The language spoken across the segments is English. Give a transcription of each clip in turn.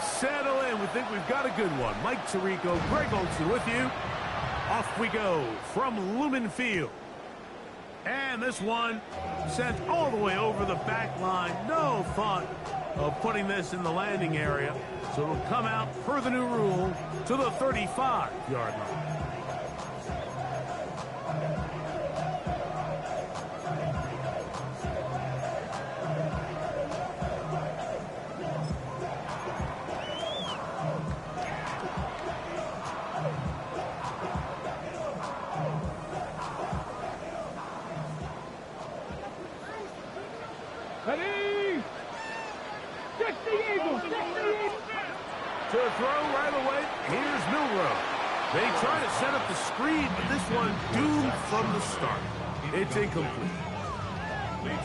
Settle in. We think we've got a good one. Mike Tirico, Greg Olson with you. Off we go from Lumen Field. And this one sent all the way over the back line. No thought of putting this in the landing area. So it'll come out, per the new rule, to the 35-yard line. To throw right away, here's Milrow. They try to set up the screen, but this one doomed from the start. It's incomplete.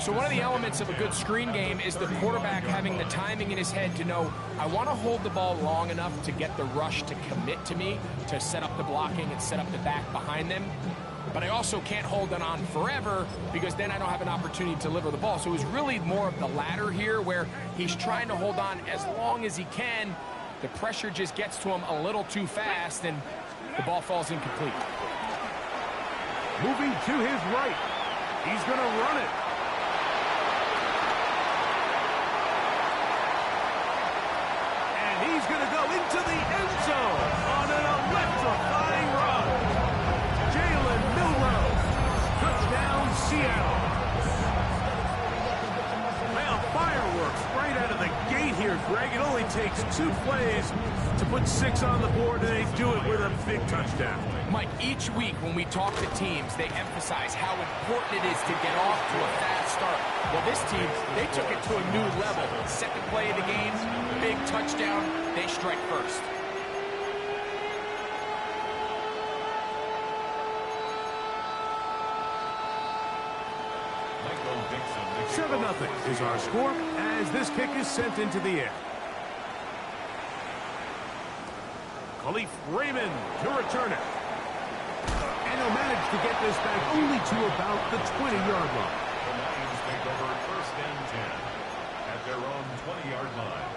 So one of the elements of a good screen game is the quarterback having the timing in his head to know, I want to hold the ball long enough to get the rush to commit to me, to set up the blocking and set up the back behind them. But I also can't hold it on forever because then I don't have an opportunity to deliver the ball. So it was really more of the latter here where he's trying to hold on as long as he can. The pressure just gets to him a little too fast, and the ball falls incomplete. Moving to his right. He's going to run it. And he's going to go into the end zone on an electrifying run. Jalen Milrow. Touchdown, Seattle. Well, fireworks right out of the gate here, Greg. It only takes 2 plays to put 6 on the board, and they do it with a big touchdown. Mike, each week when we talk to teams, they emphasize how important it is to get off to a fast start. Well, this team, they took it to a new level. Second play of the game, big touchdown, they strike first. 7-0 is our score as this kick is sent into the air. Khalif Raymond to return it. And he'll manage to get this back only to about the 20-yard line. The Lions take over 1st and 10 at their own 20-yard line.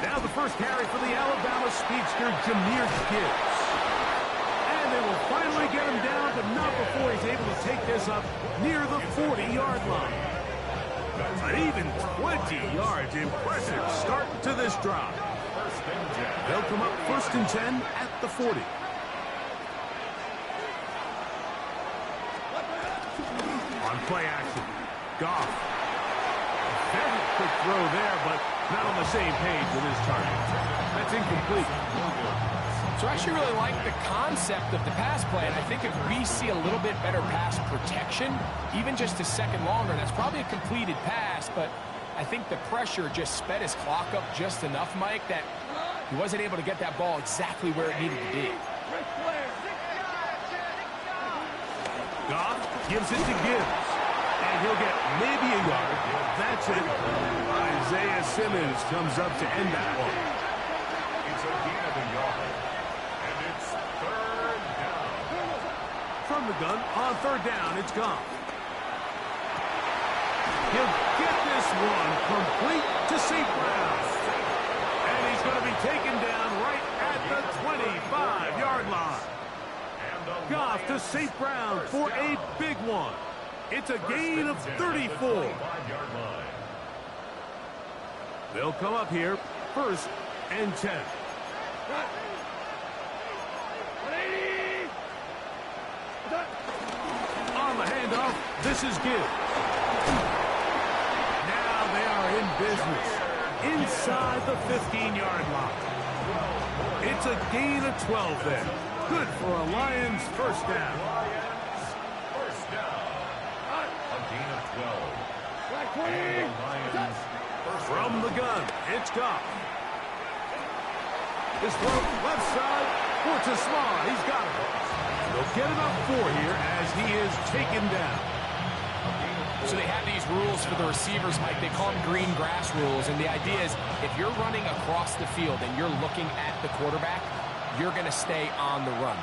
Now the first carry for the Alabama speedster, Jahmyr Gibbs. And they will finally get him down, but not before he's able to take this up near the 40-yard line. An even 20 yards. Impressive start to this drive. They'll come up 1st and 10 at the 40. On play action, Goff. Very quick throw there, but not on the same page with his target. That's incomplete. So I actually really like the concept of the pass play, and I think if we see a little bit better pass protection, even just a second longer, that's probably a completed pass, but I think the pressure just sped his clock up just enough, Mike, that he wasn't able to get that ball exactly where it needed to be. Goff gives it to Gibbs. And he'll get maybe a yard. That's it. Isaiah Simmons comes up to end that one. It's a gain of a yard. And it's 3rd down. From the gun, on 3rd down, it's Goff. He'll get this one complete to St. Brown. And he's going to be taken down right at the 25-yard line. Goff to St. Brown for a big one. It's a gain of 34. They'll come up here, 1st and 10. On the handoff, this is Gibbs. Now they are in business inside the 15-yard line. It's a gain of 12 there. Good for a Lions 1st down. From the gun, it's Goff. This throw left side for Tasman. He's got it. They'll get it up 4 here as he is taken down. So they have these rules for the receivers, Mike. They call them green grass rules. And the idea is if you're running across the field and you're looking at the quarterback, you're going to stay on the run.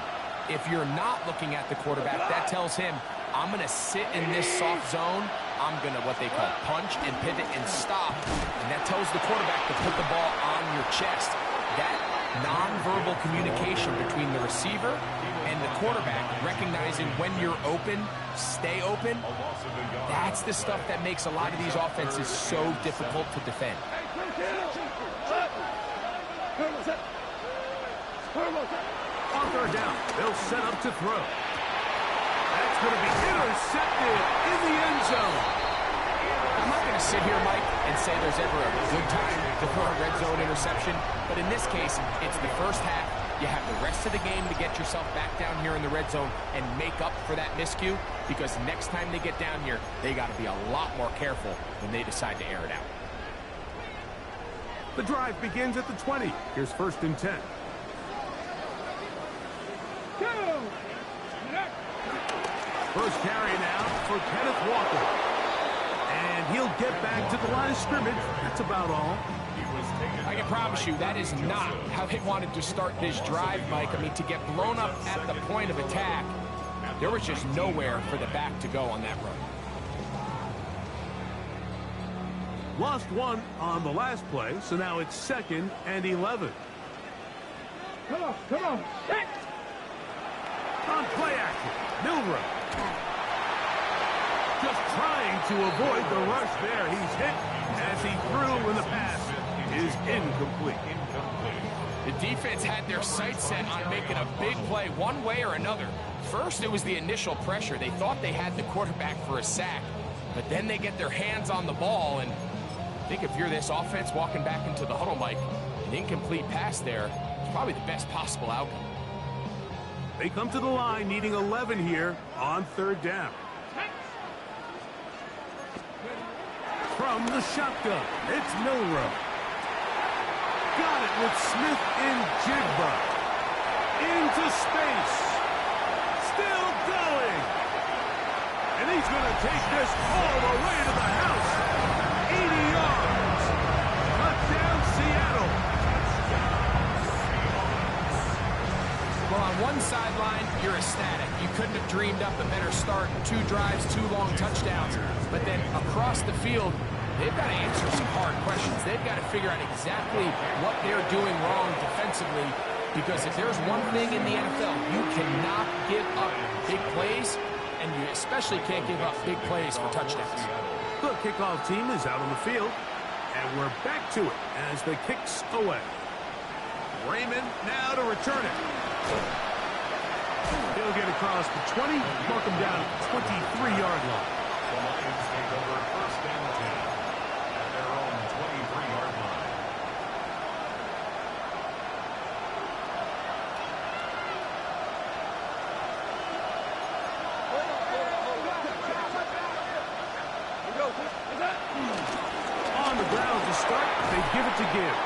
If you're not looking at the quarterback, that tells him, I'm going to sit in this soft zone. I'm going to, what they call, punch and pivot and stop. And that tells the quarterback to put the ball on your chest. That nonverbal communication between the receiver and the quarterback, recognizing when you're open, stay open, that's the stuff that makes a lot of these offenses so difficult to defend. On third down, they'll set up to throw. That's going to be intercepted in the end zone. I'm not going to sit here, Mike, and say there's ever a good time to throw a red zone interception, but in this case, it's the first half. You have the rest of the game to get yourself back down here in the red zone and make up for that miscue, because next time they get down here, they got to be a lot more careful when they decide to air it out. The drive begins at the 20. Here's 1st and 10. First carry now for Kenneth Walker. And he'll get back to the line of scrimmage. That's about all. I can promise you that is not how they wanted to start this drive, Mike. I mean, to get blown up at the point of attack, there was just nowhere for the back to go on that run. Lost one on the last play, so now it's 2nd and 11. Come on. Hey. On play action, Milrow. Just trying to avoid the rush there. He's hit as he threw, and the pass is incomplete. The defense had their sights set on making a big play one way or another. First, it was the initial pressure. They thought they had the quarterback for a sack, but then they get their hands on the ball, and I think if you're this offense walking back into the huddle, Mike, an incomplete pass there is probably the best possible outcome. They come to the line needing 11 here on 3rd down. From the shotgun, it's Milrow. Got it with Smith in Jigba. Into space. Still going. And he's going to take this all the way to the house. 80 yards. Touchdown, Seattle. Well, on one sideline, you're ecstatic. You couldn't have dreamed up a better start. 2 drives, 2 long touchdowns. But then across the field, they've got to answer some hard questions. They've got to figure out exactly what they're doing wrong defensively, because if there's one thing in the NFL, you cannot give up big plays, and you especially can't give up big plays for touchdowns. The kickoff team is out on the field, and we're back to it as the kick's away. Raymond now to return it. He'll get across the 20, mark him down at the 23-yard line. The Lions take over 1st and 10 at their own 23-yard line. On the ground to start, they give it to Gibbs.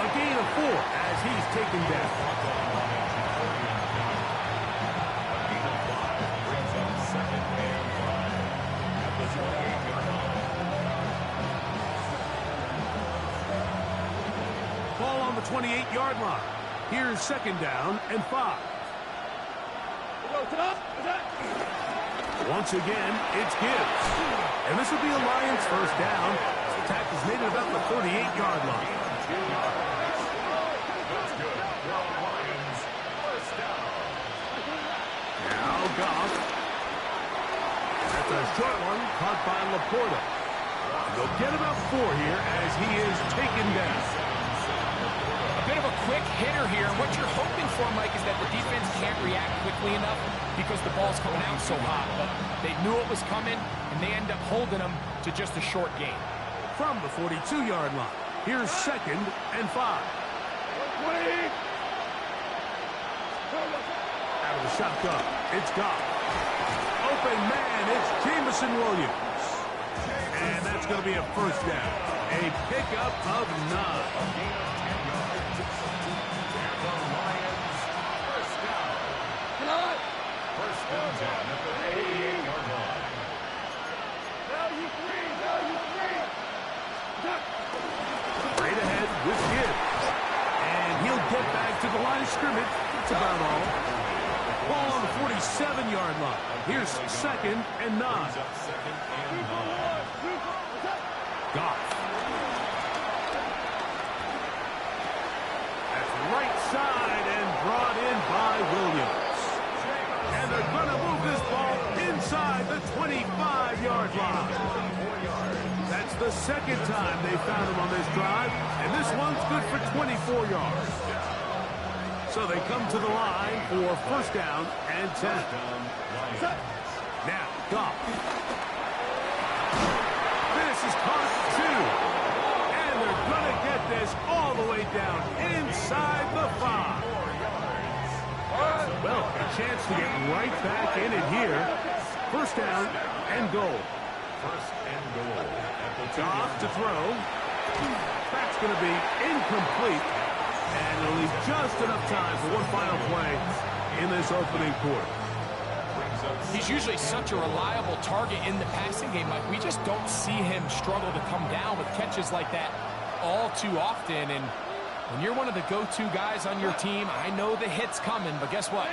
A gain of 4 as he's taken down. Ball on the 28-yard line. Here's 2nd down and 5. Once again, it's Gibbs. And this will be a Lions 1st down. The attack is made at about the 38-yard line. That's good. Lions 1st down. Now Goff. That's a short one caught by Laporta. They'll get about 4 here as he is taken down. A bit of a quick hitter here. What you're hoping for, Mike, is that the defense can't react quickly enough because the ball's coming out so hot. But they knew it was coming, and they end up holding them to just a short gain. From the 42-yard line, here's 2nd and 5. Out of the shotgun, it's Goff. Open man, it's Jameson Williams. And that's going to be a 1st down. A pickup of 9. scrimmage. That's about all. Ball on the 47-yard line. Here's 2nd and 9. Goff. That's right side and brought in by Williams. And they're going to move this ball inside the 25-yard line. That's the 2nd time they found him on this drive, and this one's good for 24 yards. So they come to the line for 1st down and 10. Now, Goff. This is caught 2. And they're going to get this all the way down inside the 5. Well, a chance to get right back in it here. 1st down and goal. 1st and goal. Goff to throw. That's going to be incomplete. And it'll leave just enough time for one final play in this opening quarter. He's usually such a reliable target in the passing game. Like, we just don't see him struggle to come down with catches like that all too often. And when you're one of the go-to guys on your team, I know the hit's coming, but guess what?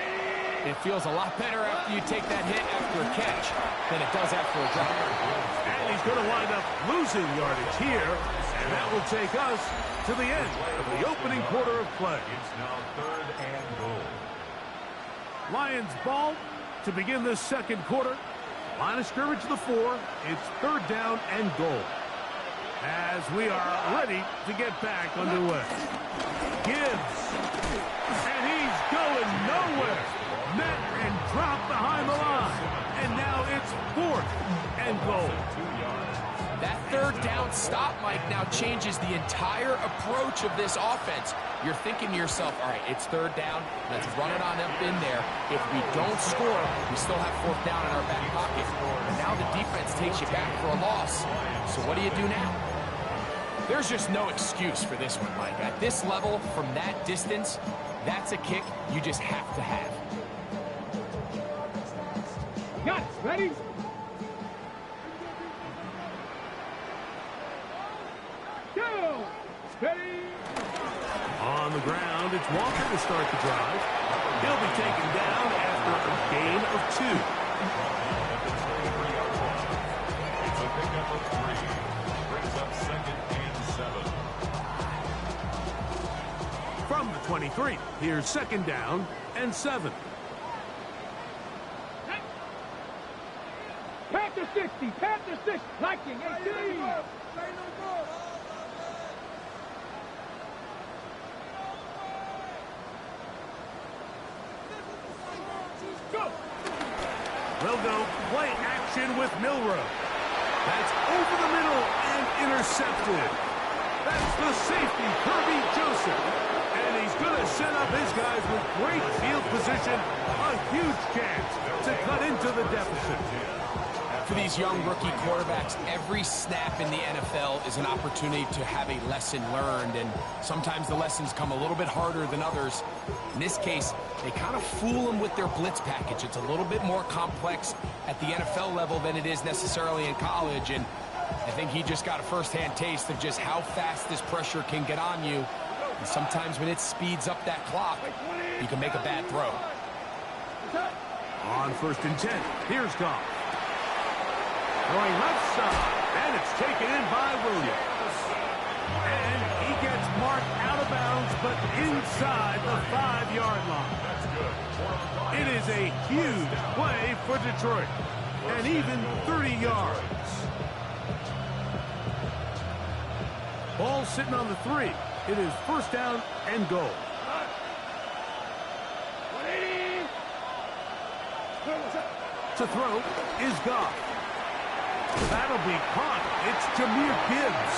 It feels a lot better after you take that hit after a catch than it does after a drop. And he's going to wind up losing yardage here, and that will take us to the end of the opening quarter of play. It's now 3rd and goal. Lions ball to begin this 2nd quarter. Line of scrimmage to the 4. It's 3rd down and goal. As we are ready to get back underway. Gibbs. And he's going nowhere. Met and dropped behind the line. And now it's 4th and goal. That 3rd down stop, Mike, now changes the entire approach of this offense. You're thinking to yourself, all right, it's 3rd down. Let's run it on up in there. If we don't score, we still have 4th down in our back pocket. And now the defense takes you back for a loss. So what do you do now? There's just no excuse for this one, Mike. At this level, from that distance, that's a kick you just have to have. Got it. Ready? Go! Steady! On the ground, it's Walker to start the drive. He'll be taken down after a gain of 2. It's a pickup of 3. Brings up 2nd and 7. From the 23, here's 2nd down and 7. Panther 60, Panther 60, liking 18. Go! They'll go play action with Milrow. That's over the middle and intercepted. That's the safety, Kirby Joseph. And he's going to set up his guys with great field position. A huge chance to cut into the deficit. For these young rookie quarterbacks, every snap in the NFL is an opportunity to have a lesson learned, and sometimes the lessons come a little bit harder than others. In this case, they kind of fool them with their blitz package. It's a little bit more complex at the NFL level than it is necessarily in college, and I think he just got a first-hand taste of just how fast this pressure can get on you. And sometimes when it speeds up that clock, you can make a bad throw. On 1st and 10, here's Goff. Going left side, and it's taken in by Williams. And he gets marked out of bounds, but inside the 5-yard line. It is a huge play for Detroit, and even 30 yards. Ball sitting on the 3. It is 1st down and goal. To throw is Goff. That'll be caught. It's Jahmyr Gibbs.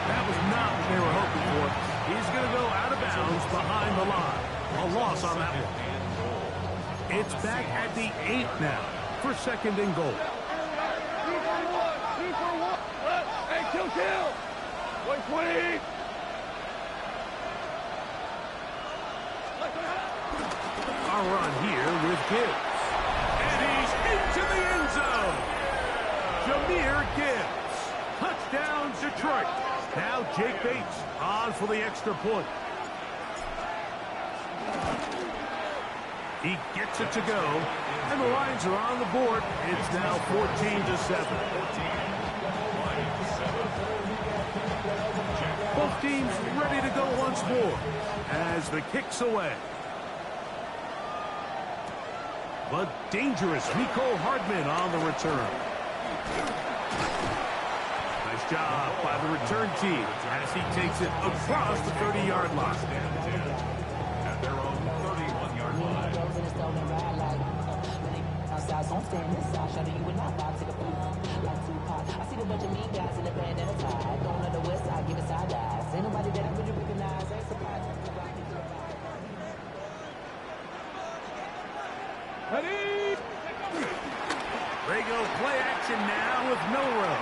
That was not what they were hoping for. He's going to go out of bounds behind the line. A loss on that one. It's back at the 8 now for 2nd and goal. 2 for 1. Hey, kill. 120. A run here with Gibbs. And he's into the end zone. Jahmyr Gibbs. Touchdown, Detroit. Now Jake Bates on for the extra point. He gets it to go, and the Lions are on the board. It's now 14-7. Both teams ready to go once more as the kick's away. The dangerous Mecole Hardman on the return. Nice job by the return team as he takes it across the 30-yard line. At their own 31-yard line. Ready? They go play action now with Milrow.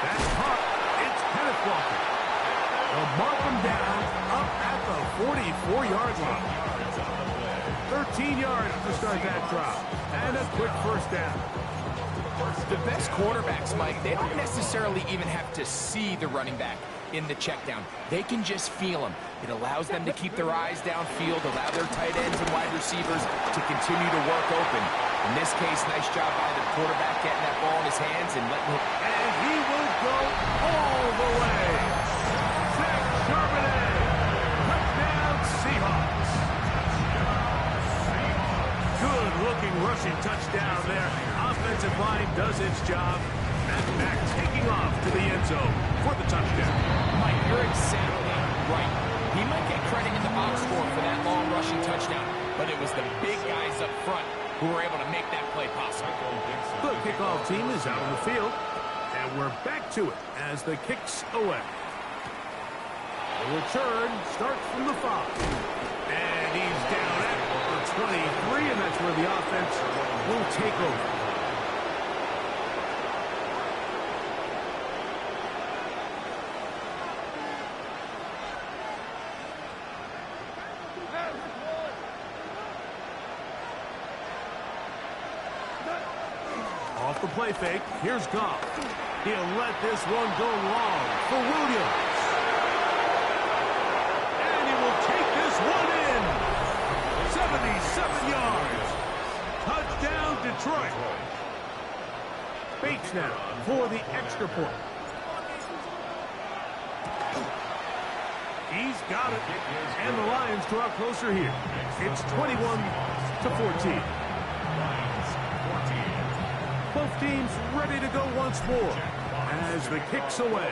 That's caught. It's Kenneth Walker. They'll mark him down up at the 44-yard line. 13 yards to start that drop. And a quick first down. The best quarterbacks, Mike, they don't necessarily even have to see the running back in the check down. They can just feel him. It allows them to keep their eyes downfield, allow their tight ends and wide receivers to continue to work open. In this case, nice job by the quarterback getting that ball in his hands and letting it. And he will go all the way. Zach Charbonnet. Touchdown, Seahawks. Good-looking rushing touchdown there. Offensive line does its job. That back taking off to the end zone for the touchdown. Mike, you're exactly right. He might get credit in the box score for that long rushing touchdown, but it was the big guys up front who were able to make that play possible. The kickoff team is out on the field, and we're back to it as the kick's away. The return starts from the 5. And he's down at the 23, and that's where the offense will take over. Off the play fake, here's Goff. He'll let this one go long for Williams. And he will take this one in. 77 yards. Touchdown, Detroit. Bates now for the extra point. He's got it. And the Lions draw closer here. It's 21-14. Both teams ready to go once more as the kick's away.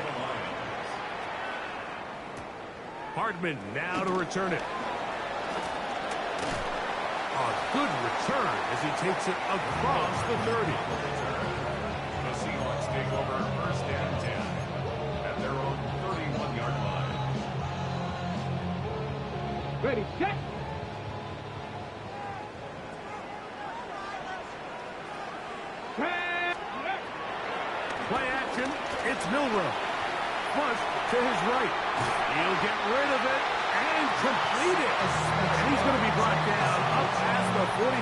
Hardman now to return it. A good return as he takes it across the 30. The Seahawks take over first and 10 at their own 31-yard line. Ready, set. Play action, it's Milrow. Flush to his right. He'll get rid of it and complete it. And he's going to be brought down up past the 45.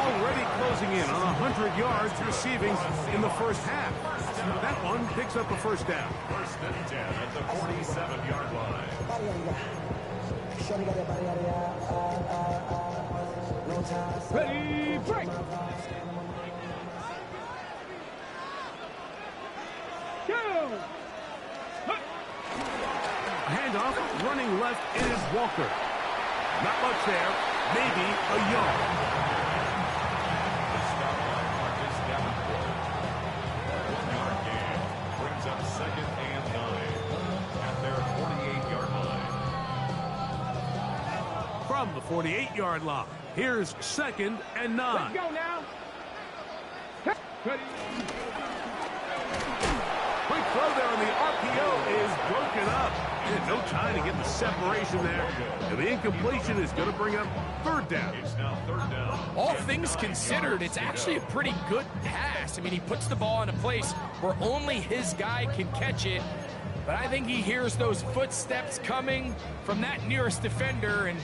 Already closing in on 100 yards receiving in the first half. That one picks up a first down. First and 10 at the 47-yard line. Ready, break. Handoff, running left is Walker. Not much there, maybe a yard. The stop by Marcus Davenport. 1-yard gain brings up second and 9 at their 48-yard line. From the 48-yard line, here's second and 9. Let's go now. Ready. Quick throw there, and the RPO is broken up. And no time to get the separation there. And the incompletion is going to bring up third down. It's now third down. All things considered, it's actually a pretty good pass. I mean, he puts the ball in a place where only his guy can catch it. But I think he hears those footsteps coming from that nearest defender, and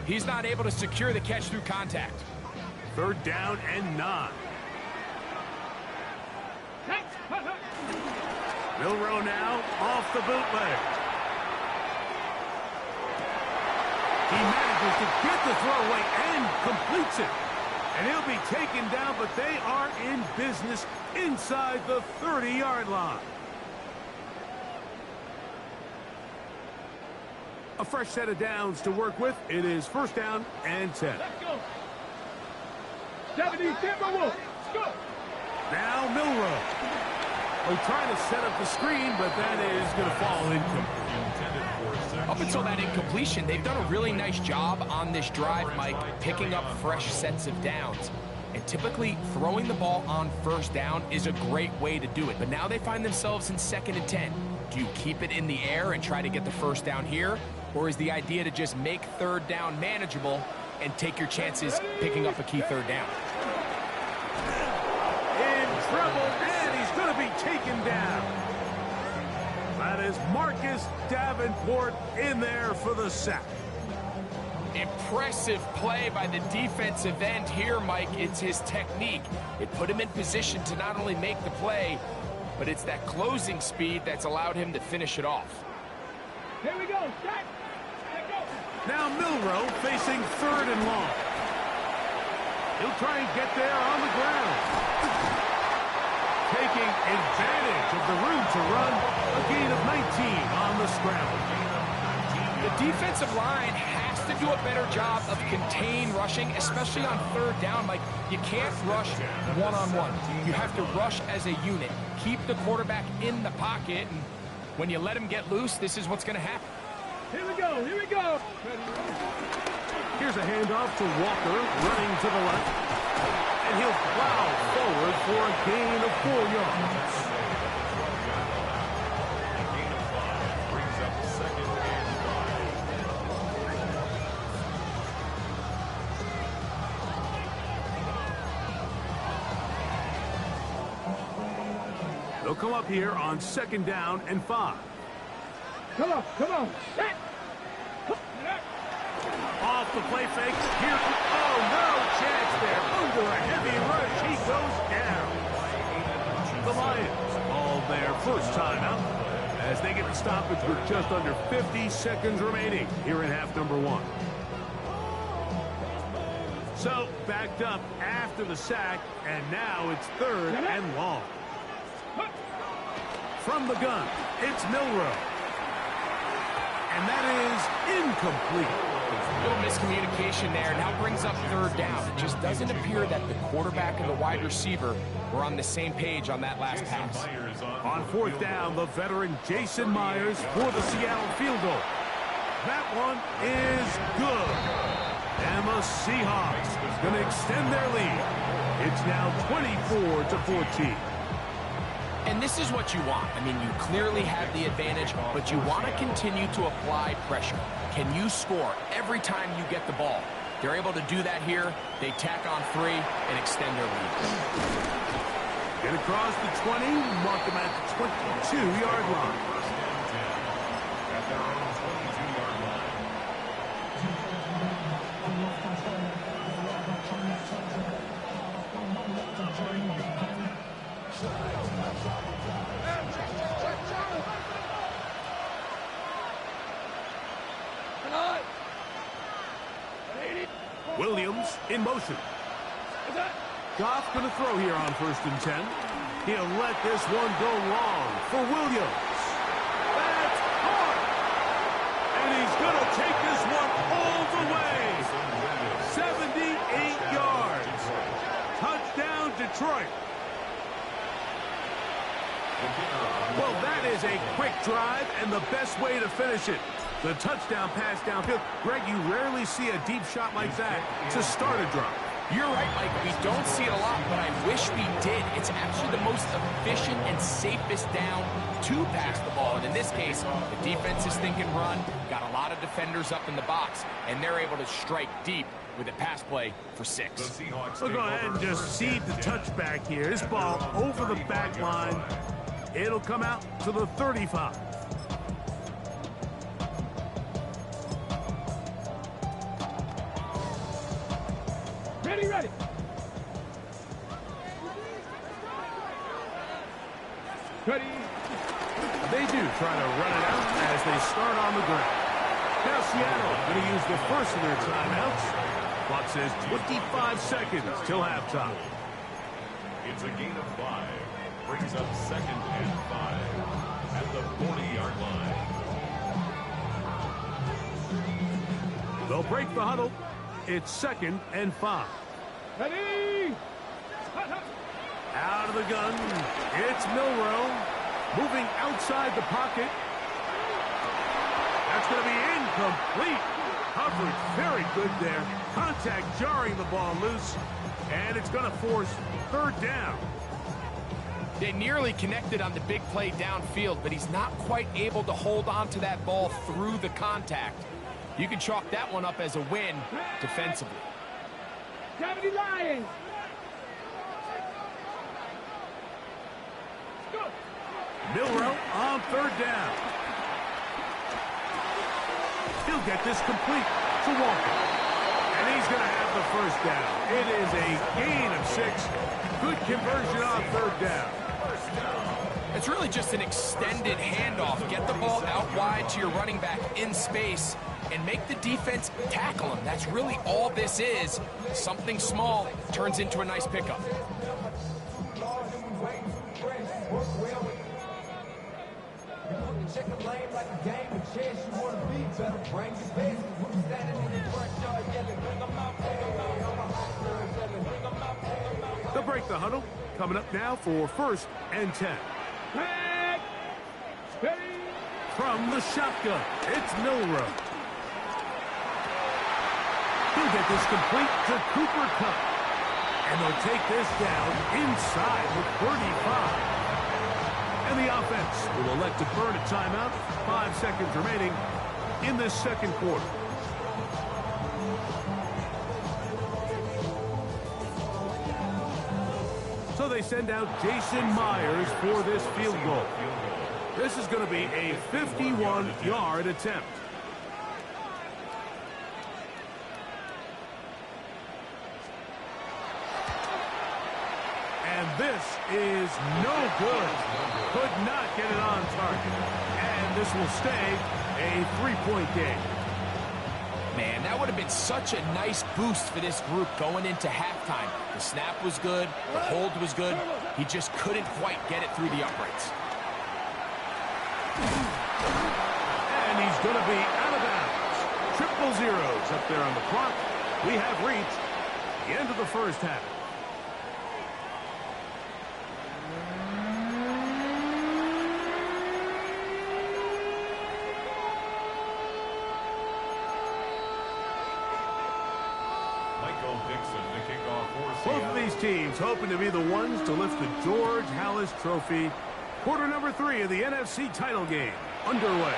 he's not able to secure the catch through contact. Third down and 9. Milrow now off the bootleg. He manages to get the throwaway and completes it. And he'll be taken down, but they are in business inside the 30-yard line. A fresh set of downs to work with. It is first down and 10. Let's go. 70, Timber Wolf. Let's go. Now Milroe. Oh, trying to set up the screen, but that is going to fall incomplete. Up until that incompletion, they've done a really nice job on this drive, Mike, picking up fresh sets of downs. And typically, throwing the ball on first down is a great way to do it. But now they find themselves in 2nd and 10. Do you keep it in the air and try to get the first down here? Or is the idea to just make 3rd down manageable and take your chances picking up a key 3rd down? In trouble, and he's going to be taken down. That is Marcus Davenport in there for the sack. Impressive play by the defensive end here, Mike. It's his technique. It put him in position to not only make the play, but it's that closing speed that's allowed him to finish it off. Here we go. Set. Go. Now Milroe facing 3rd and long. He'll try and get there on the ground. Taking advantage of the room to run, a gain of 19 on the scramble. The defensive line has to do a better job of contain rushing, especially on 3rd down. Like, you can't rush one-on-one. You have to rush as a unit. Keep the quarterback in the pocket, and when you let him get loose, this is what's going to happen. Here we go. Here we go. Here's a handoff to Walker, running to the left. And he'll plow forward for a gain of 4 yards. A gain of 5 brings up 2nd and 5. They'll come up here on 2nd down and 5. Come on. Come on. Set. Off the play fake. Here. Oh, no chance there. Under a heavy rush. He goes down. The Lions called their first timeout as they get the stoppage with just under 50 seconds remaining here in half number 1. So, backed up after the sack, and now it's 3rd and long. From the gun, it's Milroe. And that is incomplete. A little miscommunication there. Now brings up 3rd down. It just doesn't appear that the quarterback and the wide receiver were on the same page on that last pass. On 4th down, the veteran Jason Myers for the Seattle field goal. That one is good. And the Seahawks going to extend their lead. It's now 24-14. And this is what you want. I mean, you clearly have the advantage, but you want to continue to apply pressure. Can you score every time you get the ball? They're able to do that here. They tack on 3 and extend their lead. Get across the 20, mark them at the 22-yard line. At their own 22-yard line. Williams in motion. Goff going to throw here on 1st and 10. He'll let this one go long for Williams. That's hard. And he's going to take this one all the way. 78 yards. Touchdown, Detroit. Well, that is a quick drive and the best way to finish it. The touchdown pass downfield. Greg, you rarely see a deep shot like that to start a drive. You're right, Mike. We don't see it a lot, but I wish we did. It's actually the most efficient and safest down to pass the ball. And in this case, the defense is thinking run, got a lot of defenders up in the box, and they're able to strike deep with a pass play for 6. We'll go ahead and just seed the touchback here. This ball over the back line. It'll come out to the 35. Ready. They do try to run it out as they start on the ground. Now Seattle going to use the first of their timeouts. Clock says 25 seconds till halftime. It's a gain of 5. Brings up 2nd and 5 at the 40-yard line. They'll break the huddle. It's 2nd and 5. Ready? Out of the gun. It's Milroe. Moving outside the pocket. That's going to be incomplete. Coverage very good there. Contact jarring the ball loose. And it's going to force 3rd down. They nearly connected on the big play downfield, but he's not quite able to hold on to that ball through the contact. You can chalk that one up as a win defensively. 70 Lions. Milroe on 3rd down. He'll get this complete to Walker. And he's going to have the 1st down. It is a gain of 6. Good conversion on 3rd down. It's really just an extended handoff. Get the ball out wide to your running back in space and make the defense tackle him. That's really all this is. Something small turns into a nice pickup. They'll break the huddle. Coming up now for 1st and 10. From the shotgun, it's Milroe. He'll get this complete to Cooper Kupp. And they'll take this down inside the 35. And the offense will elect to burn a timeout. 5 seconds remaining in this 2nd quarter. So they send out Jason Myers for this field goal. This is going to be a 51-yard attempt. And this is no good. Could not get it on target. And this will stay a 3-point game. Man, that would have been such a nice boost for this group going into halftime. The snap was good. The hold was good. He just couldn't quite get it through the uprights. And he's going to be out of bounds. 000 up there on the clock. We have reached the end of the 1st half. Both of these teams hoping to be the ones to lift the George Halas Trophy. Quarter number 3 of the NFC title game underway.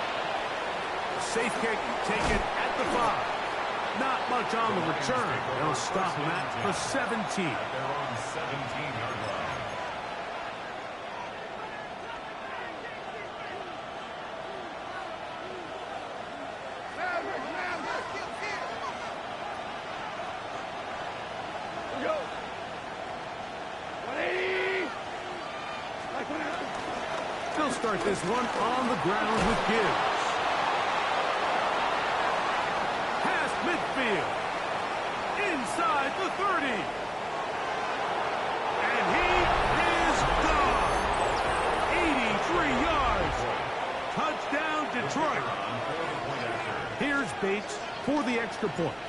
Safe kick taken at the 5. Not much on the return. They'll stop that for 17. They're on 17-yard line. They'll start this one on the ground with Gibbs. Past midfield. Inside the 30. And he is gone. 83 yards. Touchdown, Detroit. Here's Bates for the extra point.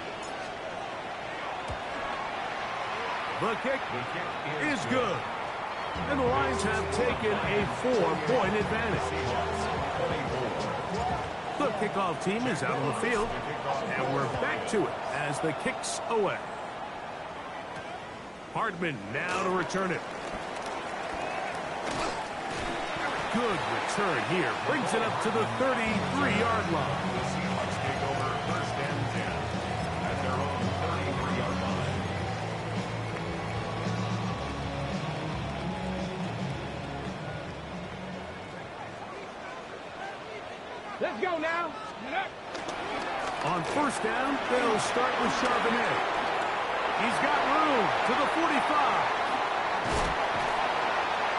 The kick is good. And the Lions have taken a 4-point advantage. The kickoff team is out on the field, and we're back to it as the kick's away. Hardman now to return it. Good return here. Brings it up to the 33-yard line. The Seahawks take over 1st and 10 at their own 33-yard line. Let's go now. On 1st down, they'll start with Charbonnet. He's got room to the 45.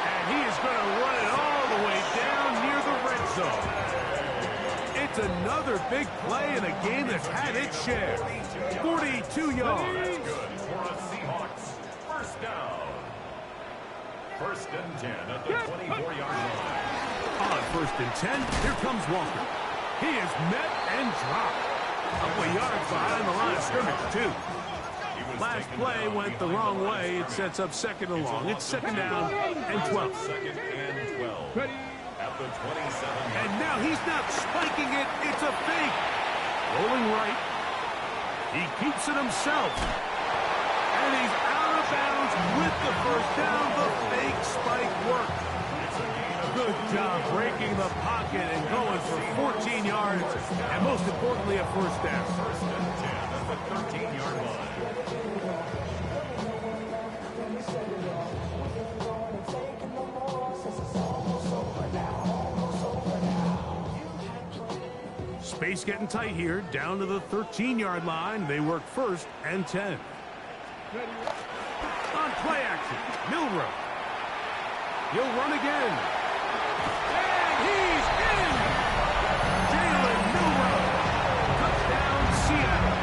And he is going to run it all the way down near the red zone. It's another big play in a game that's had its share. 42 yards. That's good for a Seahawks first down. First and 10 at the 24-yard line. On first and 10, here comes Walker. He is met and dropped. A couple of yards behind the line of scrimmage, too. Last play went the wrong way. It sets up second and long. It's second down and 12. Second and 12 at the 27. And now he's not spiking it. It's a fake. Rolling right. He keeps it himself. And he's out of bounds with the first down. The fake spike worked. Good job breaking the pocket and going for 14 yards. And most importantly, a first down. First and 10 at the 13-yard line. Space getting tight here, down to the 13-yard line. They work first and 10. On play action, Milrow. He'll run again. And he's in! Jalen Milrow. Touchdown, Seattle.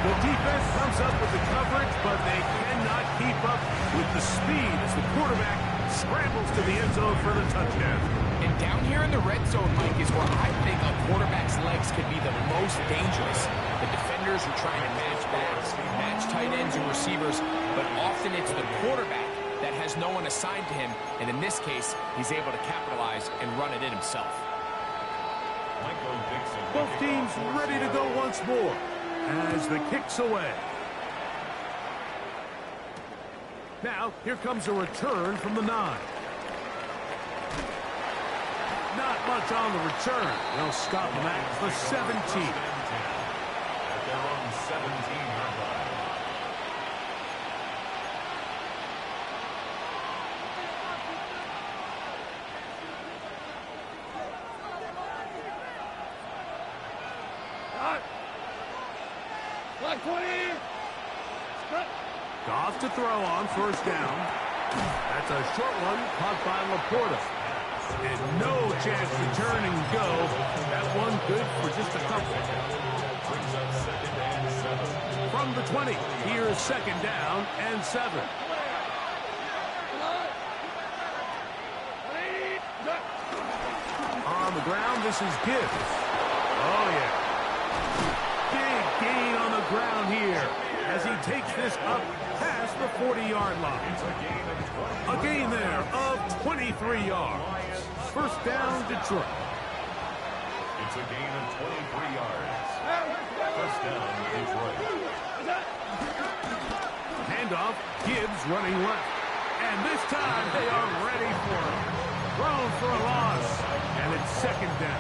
The defense comes up with the coverage, but they cannot keep up with the speed as the quarterback scrambles to the end zone for the touchdown. And down here in the red zone, Mike, is where I think a quarterback's legs can be the most dangerous. The defenders are trying to match backs, match tight ends and receivers, but often it's the quarterback that has no one assigned to him, and in this case, he's able to capitalize and run it in himself. Both teams ready to go once more as the kick's away. Now, here comes a return from the 9. Not much on the return. They'll stop him at the 17. At their own 17-yard line. Black 20. Goff to throw on first down. That's a short one caught by Laporta. And no chance to turn and go. That one good for just a couple. Brings up second and 7. From the 20, here's second down and 7. On the ground, this is Gibbs. Oh, yeah. Big gain on the ground here as he takes this up past the 40-yard line. A gain there of 23 yards. First down, Detroit. It's a gain of 23 yards. First down, Detroit. Handoff, Gibbs running left. And this time they are ready for him. Thrown for a loss. And it's second down.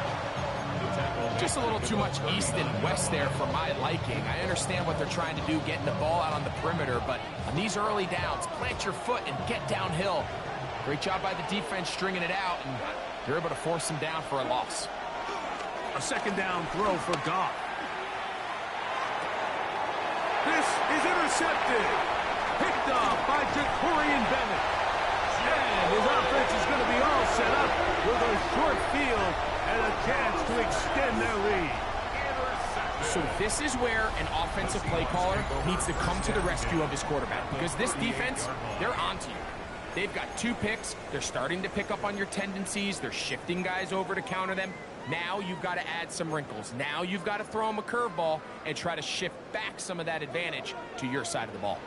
Just a little too much east and west there for my liking. I understand what they're trying to do, getting the ball out on the perimeter, but on these early downs, plant your foot and get downhill. Great job by the defense stringing it out, and you're able to force them down for a loss. A second down throw for Goff. This is intercepted. Picked off by Jacorian Bennett. And his offense is going to be all set up with a short field and a chance to extend their lead. So this is where an offensive play caller needs to come to the rescue of his quarterback, because this defense, they're onto you. They've got 2 picks. They're starting to pick up on your tendencies. They're shifting guys over to counter them. Now you've got to add some wrinkles. Now you've got to throw them a curveball and try to shift back some of that advantage to your side of the ball.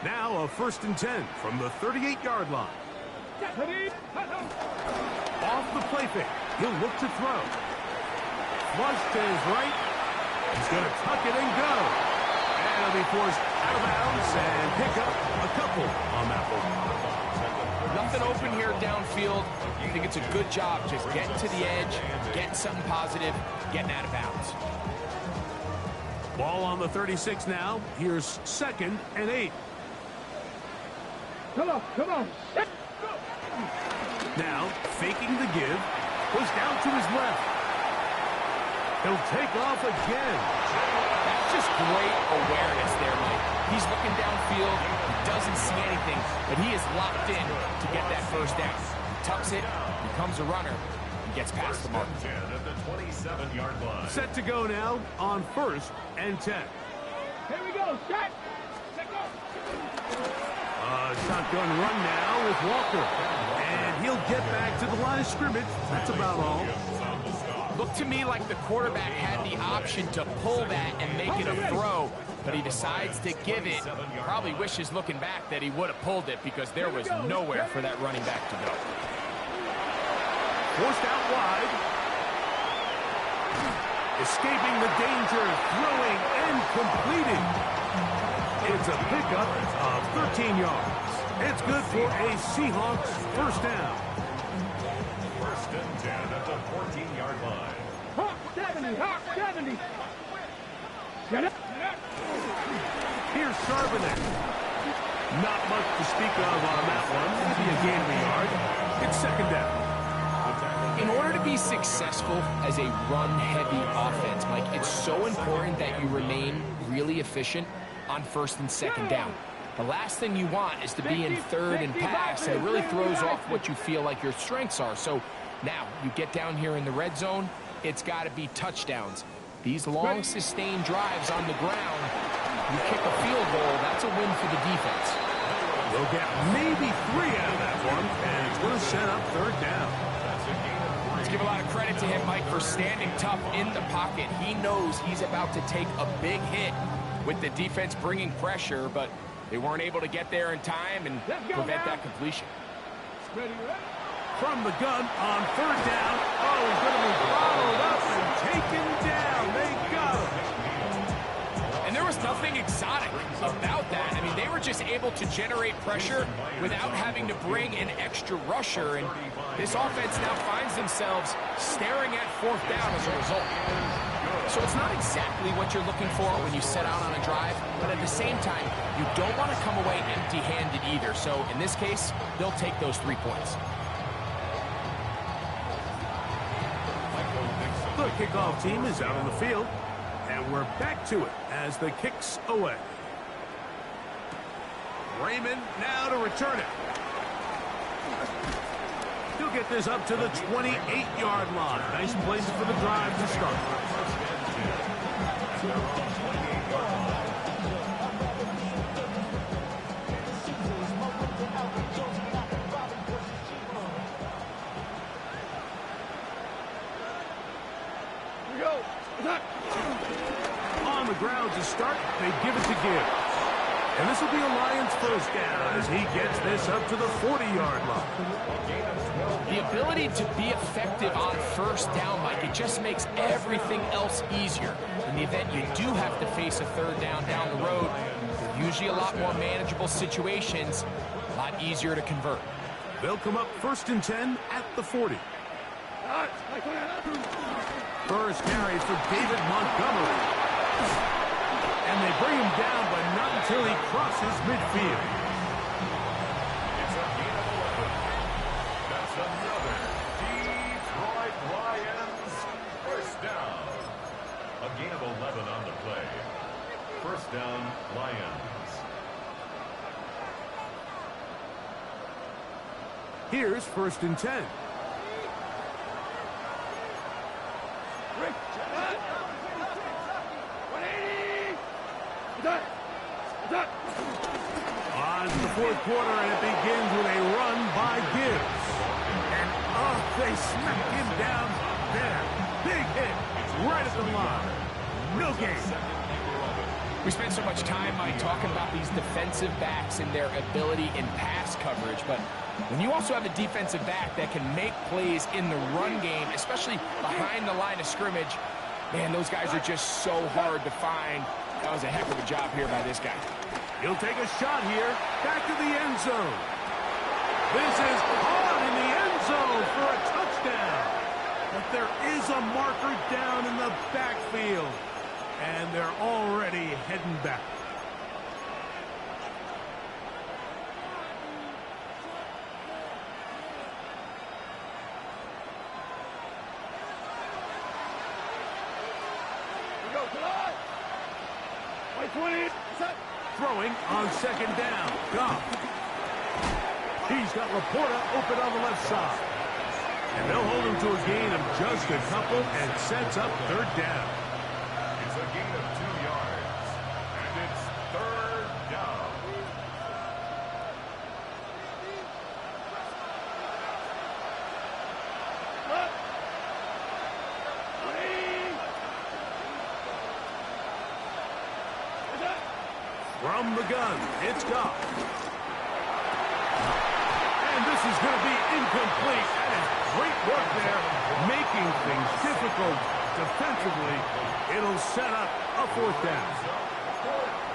Now a first and 10 from the 38-yard line. Off the play fake. He'll look to throw. Flush to his right. He's going to tuck it and go. And he'll be forced out of bounds and pick up a couple on that one. Nothing open here downfield. I think it's a good job just getting to the edge, getting something positive, getting out of bounds. Ball on the 36 now. Here's second and 8. Come on, come on. Now, faking the give, goes down to his left. He'll take off again. That's just great awareness there, Mike. He's looking downfield. He doesn't see anything, but he is locked in to get that first down. He tucks it, becomes a runner, and gets past the mark. 10 at the 27-yard line. Set to go now on 1st and 10. Here we go. Shot. Set go. Shotgun run now with Walker. And he'll get back to the line of scrimmage. That's about all. Looked to me like the quarterback had the option to pull that and make it a throw, but he decides to give it. Probably wishes looking back that he would have pulled it because there was nowhere for that running back to go. Forced out wide. Escaping the danger, throwing and completing. It's a pickup of 13 yards. It's good for a Seahawks first down. 1st and 10 at the 14-yard line. Hawk 70. Hawk 70. Get up. Here's Charbonnet. Not much to speak of on that one. Maybe a gain of a yard. It's 2nd down. In order to be successful as a run-heavy offense, Mike, it's so important that you remain really efficient on 1st and 2nd down. The last thing you want is to be in 3rd and pass, and it really throws off what you feel like your strengths are. So now you get down here in the red zone, it's got to be touchdowns. These long, sustained drives on the ground, you kick a field goal, that's a win for the defense. They'll get maybe 3 out of that one, and it's going to set up 3rd down. Let's give a lot of credit to him, Mike, for standing tough in the pocket. He knows he's about to take a big hit with the defense bringing pressure, but they weren't able to get there in time and prevent that completion. From the gun on 3rd down. Oh, he's going to be followed up and taken down. They got him. And there was nothing exotic about that. I mean, they were just able to generate pressure without having to bring an extra rusher. And this offense now finds themselves staring at 4th down as a result. So it's not exactly what you're looking for when you set out on a drive, but at the same time, you don't want to come away empty-handed either. So in this case, they'll take those 3 points. The kickoff team is out on the field, and we're back to it as the kick's away. Raymond now to return it. He'll get this up to the 28-yard line. Nice place for the drive to start. On the ground to start, they give it to Gibbs. And this will be a Lions first down as he gets this up to the 40-yard line. The ability to be effective on 1st down, Mike, it just makes everything else easier. In the event you do have to face a 3rd down the road, they're usually a lot more manageable situations, a lot easier to convert. They'll come up 1st and 10 at the 40. First carry for David Montgomery. And they bring him down, but not until he crosses midfield. It's a gain of 11. That's another Detroit Lions first down. A gain of 11 on the play. First down, Lions. Here's 1st and 10. On to the 4th quarter, and it begins with a run by Gibbs. And they smack him down there. Big hit right at the line. No gain. We spend so much time, Mike, talking about these defensive backs and their ability in pass coverage, but when you also have a defensive back that can make plays in the run game, especially behind the line of scrimmage, man, those guys are just so hard to find. That was a heck of a job here by this guy. He'll take a shot here, back to the end zone. This is caught in the end zone for a touchdown. But there is a marker down in the backfield, and they're already heading back. Throwing on 2nd down. Goff. He's got Laporta open on the left side. And they'll hold him to a gain of just a couple and sets up third down. It's a gain of 2 yards, and it's third down. From the gun, it's Goff. And this is going to be incomplete. That is great work there, making things difficult defensively. It'll set up a fourth down.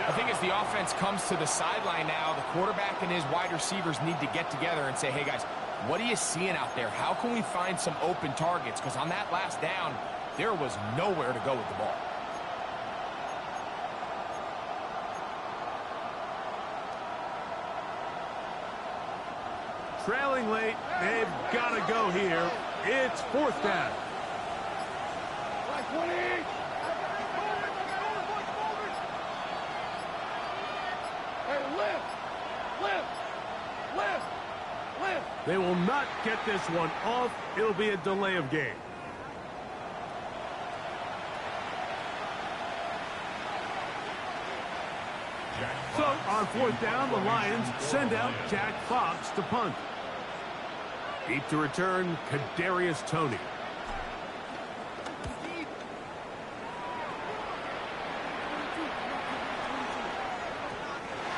I think as the offense comes to the sideline now, the quarterback and his wide receivers need to get together and say, hey, guys, what are you seeing out there? How can we find some open targets? Because on that last down, there was nowhere to go with the ball. Trailing late, they've got to go here. It's fourth down. They will not get this one off. It'll be a delay of game. So on fourth down, the Lions send out Jack Fox to punt. Deep to return, Kadarius Toney.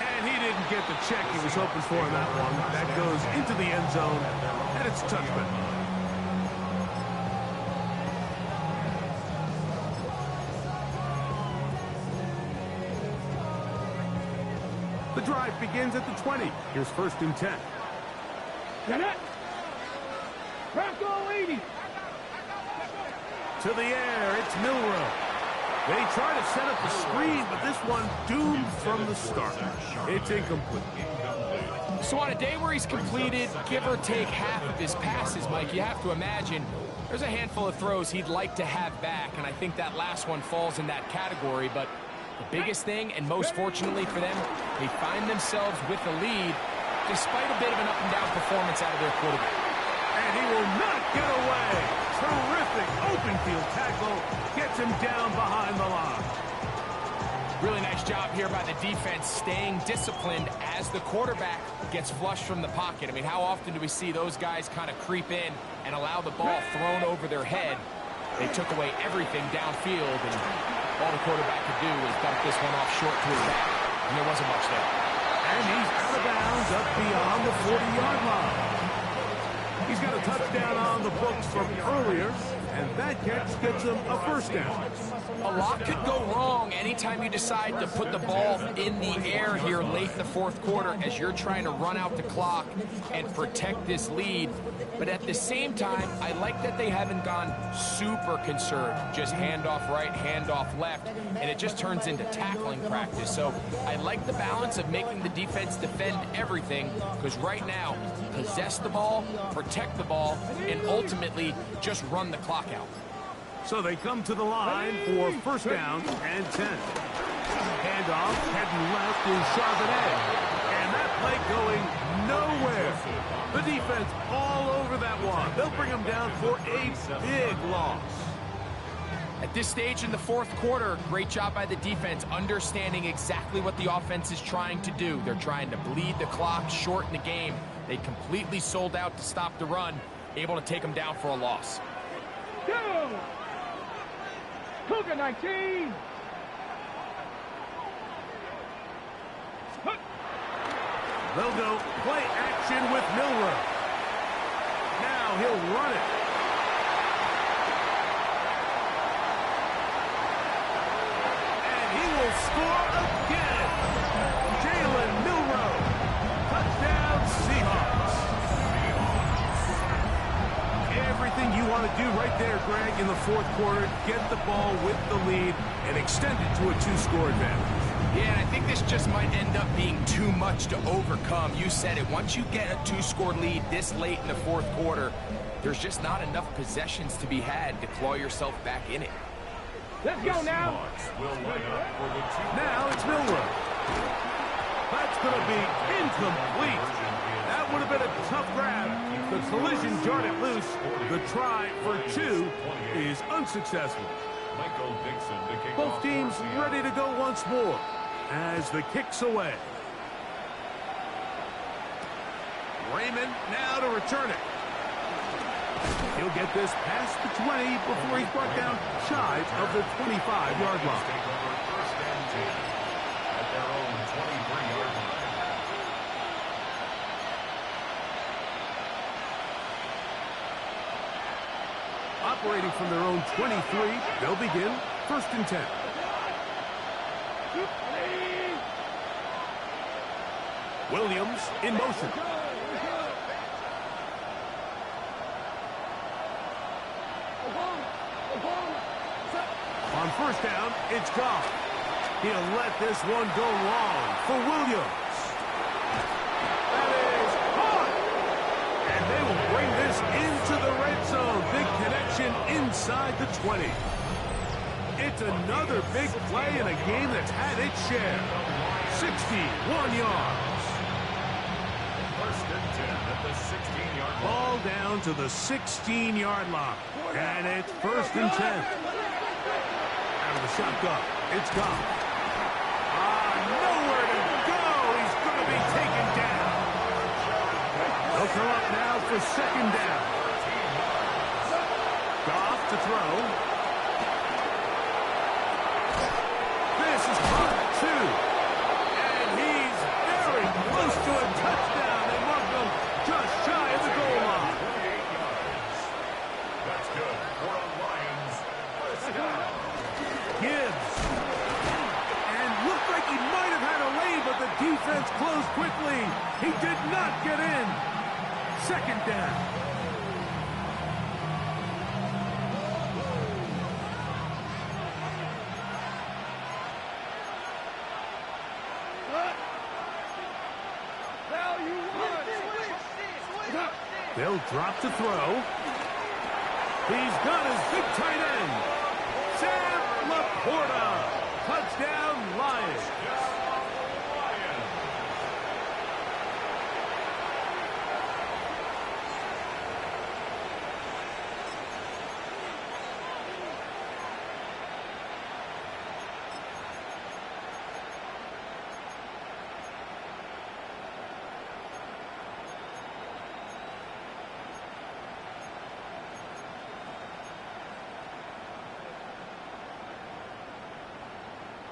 And he didn't get the check he was hoping for on that one. That goes into the end zone, and it's a touchback. The drive begins at the 20. Here's first and 10. Get it! Bronco 80! To the air, it's Milroe. They try to set up the screen, but this one doomed from the start. It's incomplete. So on a day where he's completed, give or take half of his passes, Mike, you have to imagine there's a handful of throws he'd like to have back, and I think that last one falls in that category, but the biggest thing, and most fortunately for them, they find themselves with the lead despite a bit of an up-and-down performance out of their quarterback. And he will not get away. Terrific open field tackle gets him down behind the line. Really nice job here by the defense staying disciplined as the quarterback gets flushed from the pocket. I mean, how often do we see those guys kind of creep in and allow the ball thrown over their head? They took away everything downfield, and all the quarterback could do was dump this one off short to his back, and there wasn't much there. And he's out of bounds up beyond the 40-yard line. He's got a touchdown on the books from earlier, and that catch gets him a first down. A lot could go wrong anytime you decide to put the ball in the air here late in the fourth quarter as you're trying to run out the clock and protect this lead. But at the same time, I like that they haven't gone super conserved. Just handoff right, handoff left, and it just turns into tackling practice. So I like the balance of making the defense defend everything, because right now, possess the ball, protect the ball, and ultimately just run the clock out. So they come to the line for first down and 10. Handoff, heading left to Charbonnet. And that play going nowhere. The defense all over that one. They'll bring him down for a big loss. At this stage in the fourth quarter, great job by the defense, understanding exactly what the offense is trying to do. They're trying to bleed the clock, shorten the game. They completely sold out to stop the run, able to take them down for a loss. Go! Cougar 19! They'll go play action with Milroe. Now he'll run it. And he will score again. Jalen Milroe. Touchdown Seahawks. Everything you want to do right there, Greg, in the fourth quarter. Get the ball with the lead and extend it to a two-score advantage. Yeah, and I think this just might end up being too much to overcome. You said it. Once you get a two-score lead this late in the fourth quarter, there's just not enough possessions to be had to claw yourself back in it. Let's go now. Now it's Milroe. That's going to be incomplete. That would have been a tough grab. The collision jarred it loose. The try for 2 is unsuccessful. Both teams ready to go once more as the kick's away. Raymond now to return it. He'll get this past the 20 before he's brought down shy of the 25-yard line. First and 10 at their own 23-yard line. Operating from their own 23, they'll begin first and 10. Williams in motion. On first down, it's Goff. He'll let this one go long for Williams. That is caught! And they will bring this into the red zone. Big connection inside the 20. It's another big play in a game that's had its share. 61 yards. First and 10 at the 16-yard line. Ball down to the 16-yard line. And it's first and 10. Out of the shotgun, it's Goff. Nowhere to go. He's going to be taken down. They'll come up now for second down. Goff to throw. This is caught 2. And he's very close to a touchdown. They mark him just shy of the goal line. 28 yards. That's good for a Lions first down. Gibbs. And looked like he might have had a lead, but the defense closed quickly. He did not get in. Second down. They'll drop to throw. He's got his big tight end. Sam Laporta. Touchdown, Lions.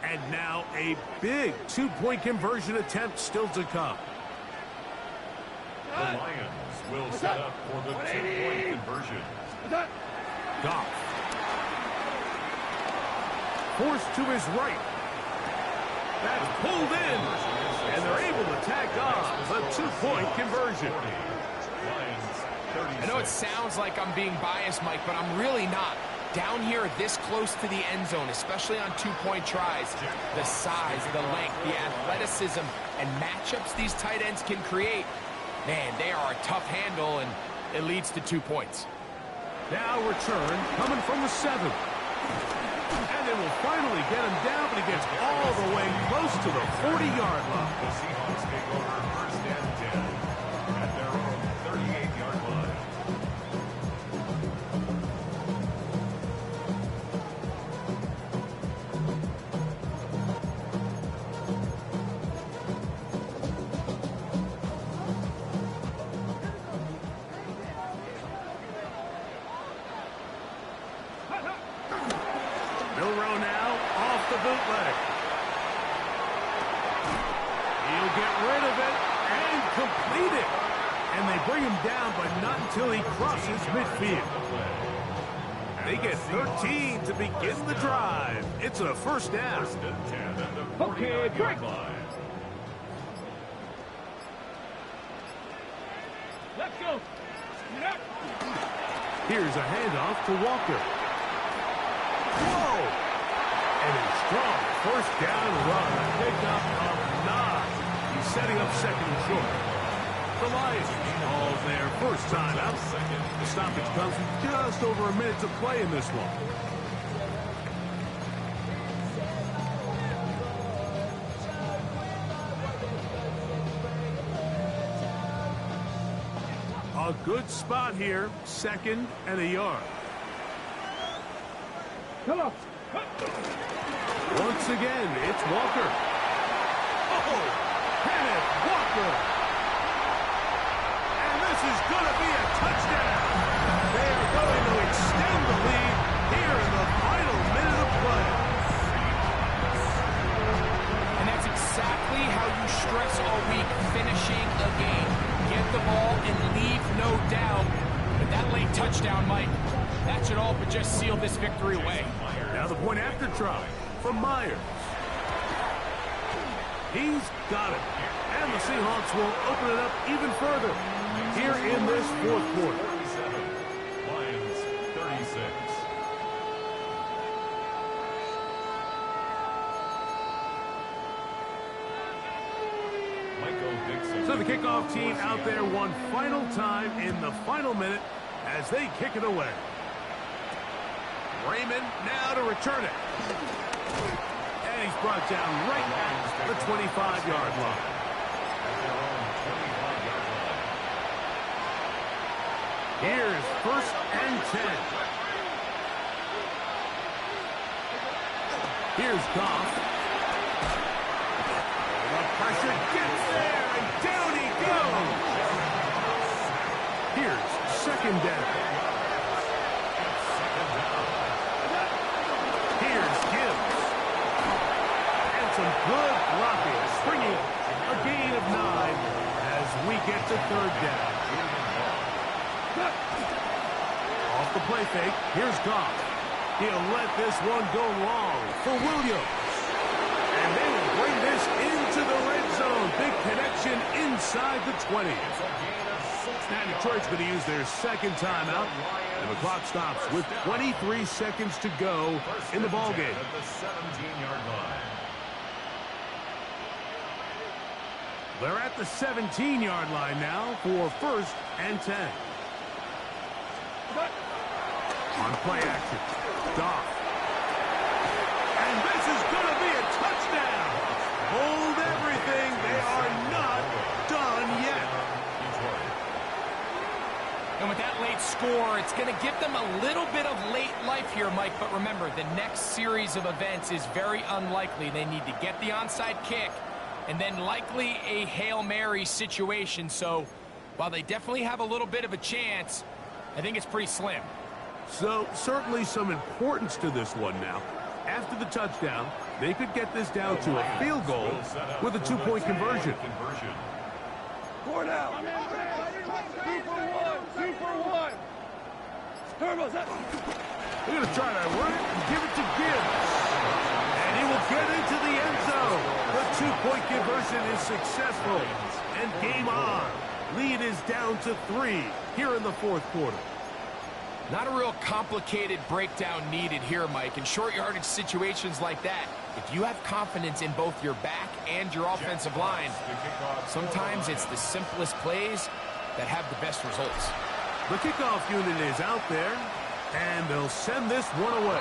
And now a big two-point conversion attempt still to come. The Lions will set up for the two-point conversion. Goff. Forced to his right. That's pulled in. And they're able to tack on the two-point conversion. I know it sounds like I'm being biased, Mike, but I'm really not. Down here this close to the end zone, especially on two-point tries, the size, the length, the athleticism, and matchups these tight ends can create, man, they are a tough handle, and it leads to 2 points. Now return coming from the 7. And they will finally get him down, but he gets all the way close to the 40-yard line. The Seahawks take over first and 10 at their own 38-yard line. Milroe now off the bootleg. He'll get rid of it and complete it. And they bring him down, but not until he crosses midfield. They get 13 to begin the drive. It's a first down. First and 10 at the 49-yard line. Let's go. Here's a handoff to Walker. Whoa! And a strong first down run. Pickup of 9. He's setting up second and short. The Lions calls their first time out. The stoppage comes with just over a minute to play in this one. A good spot here, 2nd and a yard. Come on. Once again, it's Walker. Oh, Kenneth Walker. And this is going to be a touchdown. They are going to extend the lead here in the final minute of play. And that's exactly how you stress all week, finishing a game. Get the ball and leave no doubt. But that late touchdown, Mike, that should all but just seal this victory away. Now the point after try from Myers. He's got it. And the Seahawks will open it up even further here in this 4th quarter. 47, Lions 36. So the kickoff team out there one final time in the final minute as they kick it away. Raymond now to return it. And he's brought down right at the 25-yard line. Here's 1st and 10. Here's Goff. The pressure gets there, and down he goes. Here's 2nd down. Here's Gibbs. And some good blocking, bringing a gain of 9 as we get to 3rd down. Off the play fake, here's Goff. He'll let this one go long for Williams. And they will bring this into the red zone. Big connection inside the 20. Now Detroit's going to use their 2nd timeout. And the clock stops with 23 seconds to go in the ballgame. At the 17-yard line. They're at the 17-yard line now for 1st and 10. On play action, Goff. And this is going to be a touchdown. Hold everything. They are not done yet. And with that late score, it's going to give them a little bit of late life here, Mike. But remember, the next series of events is very unlikely. They need to get the onside kick and then likely a Hail Mary situation. So while they definitely have a little bit of a chance, I think it's pretty slim. So certainly some importance to this one now. After the touchdown, they could get this down to a field goal with a 2-point conversion. 4 now. 2 for 1. 2 for 1. Turbos. They're going to try to run it and give it to Gibbs. And he will get into the end zone. The 2-point conversion is successful. And game on. Lead is down to 3 here in the 4th quarter. Not a real complicated breakdown needed here, Mike. In short yardage situations like that, if you have confidence in both your back and your offensive line, sometimes it's the simplest plays that have the best results. The kickoff unit is out there, and they'll send this one away.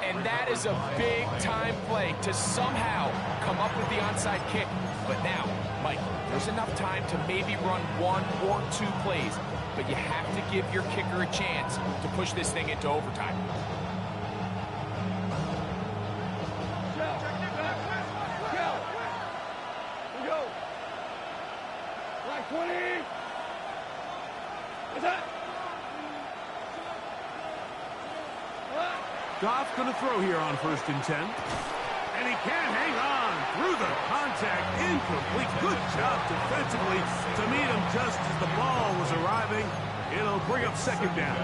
And that is a big-time play to somehow come up with the onside kick. But now, Mike, there's enough time to maybe run 1 or 2 plays. But you have to give your kicker a chance to push this thing into overtime. Go. Black 20. What's that? Goff going to throw here on 1st and 10. And he can't hang on through the contact. Incomplete. Good job defensively to meet him just as the ball was arriving. It'll bring up 2nd down.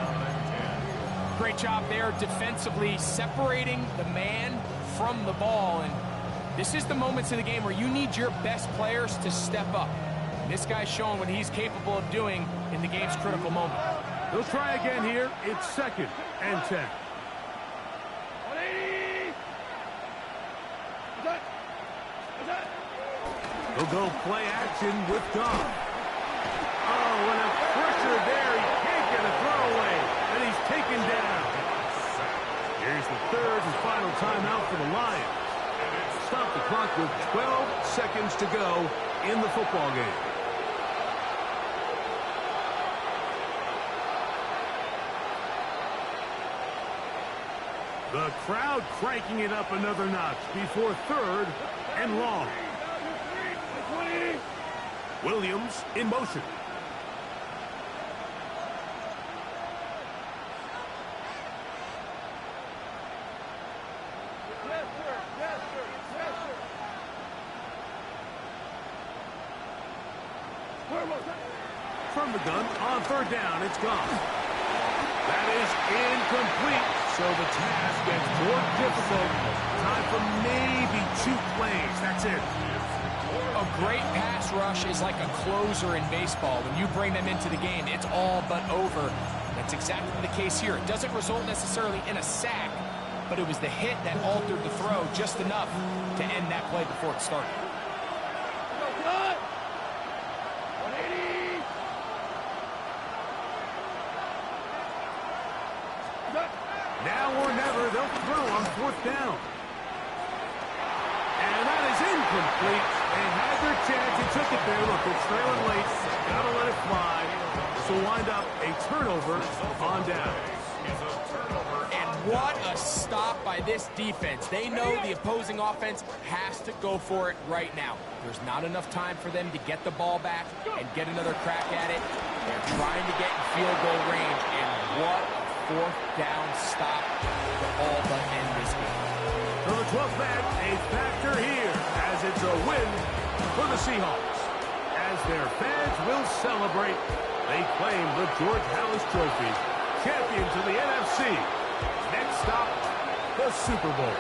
Great job there defensively, separating the man from the ball. And this is the moments of the game where you need your best players to step up. And this guy's showing what he's capable of doing in the game's critical moment. They'll try again here. It's 2nd and 10. 180. What's that? They'll go play action with Goff. Oh, and a pressure there. He can't get a throwaway, and he's taken down. Here's the 3rd and final timeout for the Lions. Stop the clock with 12 seconds to go in the football game. The crowd cranking it up another notch before 3rd and long. Williams in motion. From the gun, on 3rd down, it's gone. That is incomplete, so the task gets more difficult. Time for maybe 2 plays. That's it. A great pass rush is like a closer in baseball. When you bring them into the game, it's all but over. That's exactly the case here. It doesn't result necessarily in a sack, but it was the hit that altered the throw just enough to end that play before it started. Now or never, they'll throw on 4th down. And that is incomplete. They had their chance. He took it there. Look, they're trailing late. Got to let it fly. This will wind up a turnover on down. And what a stop by this defense. They know the opposing offense has to go for it right now. There's not enough time for them to get the ball back and get another crack at it. They're trying to get in field goal range, and what a 4th down stop to all but end this game. So the 12th man, a factor here, as it's a win for the Seahawks. As their fans will celebrate, they claim the George Halas Trophy, champions of the NFC. Next stop, the Super Bowl.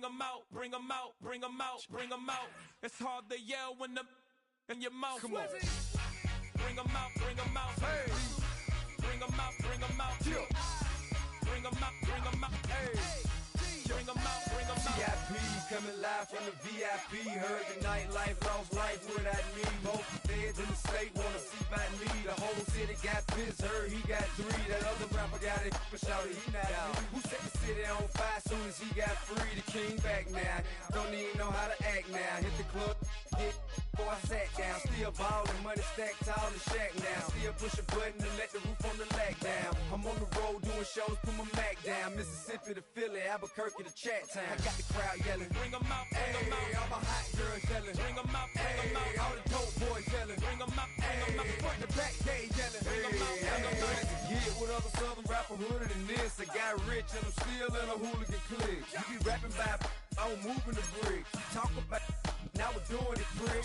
bring 'em out, bring 'em out, bring 'em out, bring 'em out. It's hard to yell when the in your mouth. Come on. Bring 'em out, bring 'em out. Hey. Bring 'em out, bring 'em out. Bring 'em out, bring 'em out. Hey. Bring 'em out, bring 'em out. VIP coming live from the VIP. Heard the nightlife, lost life without me. Both feds in the state wanna see by me. The whole city got pissed, heard he got 3. That other rapper got it, but shouted he not out. Who set the city on fire soon as he got free? The king back now, don't even know how to act now. Hit the club, hit before I sat down. Still ballin', money stacked tall in the shack now. Still push a button and let the roof on the lag down. I'm on the road doing shows, put my Mac down. Mississippi to Philly, Albuquerque to Chat Town. I got the crowd yelling, bring 'em out, bring 'em out. All my hot girls yelling, bring 'em out, bring 'em out. All the dope boys yelling, bring 'em out, bring 'em out. Front the back gate yelling, bring 'em out, bring 'em out. Get with other southern rapper hooded than this. I got rich and I'm still in a hooligan clique. You be rapping by, I'm moving the brick. Talk about, now we're doing it quick.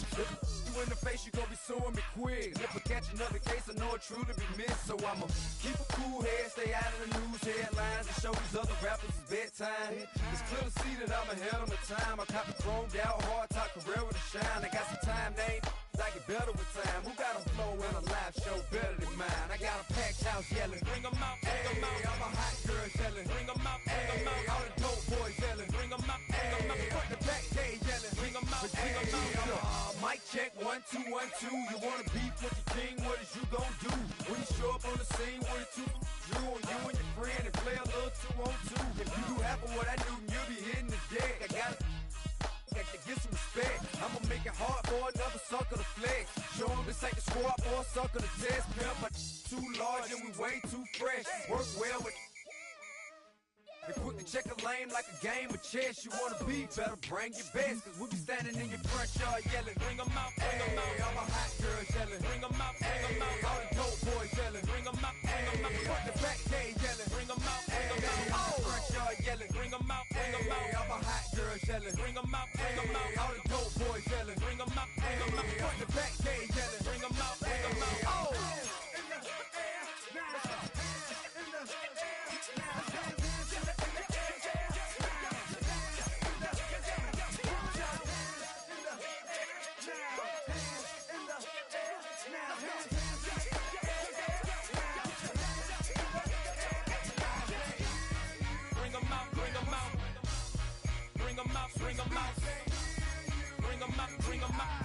You in the face, you gon' be suing me quick. If I catch another case, I know it truly be missed. So I'ma keep a cool head, stay out of the news headlines, and show these other rappers it's bedtime. It's clear to see that I'm ahead of my time. I cop the chromed out, hard top career with a shine. I got some time, name. I get better with time. Who got a flow and a live show better than mine? I got a packed house yelling, bring 'em out, bring 'em out. All my hot girls yelling, bring 'em out, bring 'em out. All the dope boys yelling, bring 'em out, bring 'em out. Front the back gate yelling, bring 'em out, bring 'em out. Mic check 1 2 1 2. You wanna beef with the king? What is you gon' do when you show up on the scene with a 2 Drew on you and your friend and play a little 2 on 2? If you do half of what I do, you'll be hitting the deck. I got to get some respect. I'ma make it hard for another sucker to flex. Show him this ain't the squad for a sucker to test. Pimp, but too large and we way too fresh. Work well with and quick to check a lane like a game of chess. You wanna be better, bring your best. Cause we be standing in your front yard yelling, bring 'em out, bring 'em out. All my hot girls yelling, bring 'em out, bring 'em out. All the dope boys yelling, bring 'em out, bring 'em out. Front the back gate yelling, bring 'em out, bring 'em out. All the front yard yelling, bring 'em out, bring 'em out. All my hot girls yelling, bring 'em out, bring 'em out. All the dope boys yelling, bring 'em out, bring 'em out. Front the back gate yelling, bring 'em out, bring 'em out. Oh! Bring 'em out, bring 'em out. Bring 'em out, bring 'em out. Bring 'em out, bring 'em out.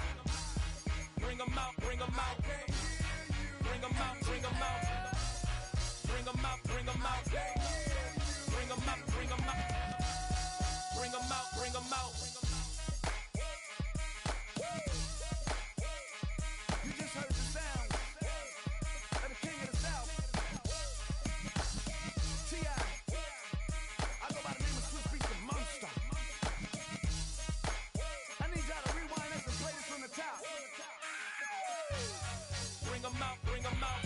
Bring 'em out, bring 'em out. Bring 'em out, bring 'em out. Bring 'em out, bring 'em out. Bring 'em out, bring 'em out. You just heard the sound of the king of the South. T.I. I go by the name of Swiss Beats the Monster. I need y'all to rewind this and play this from the top. Bring 'em out, bring 'em out.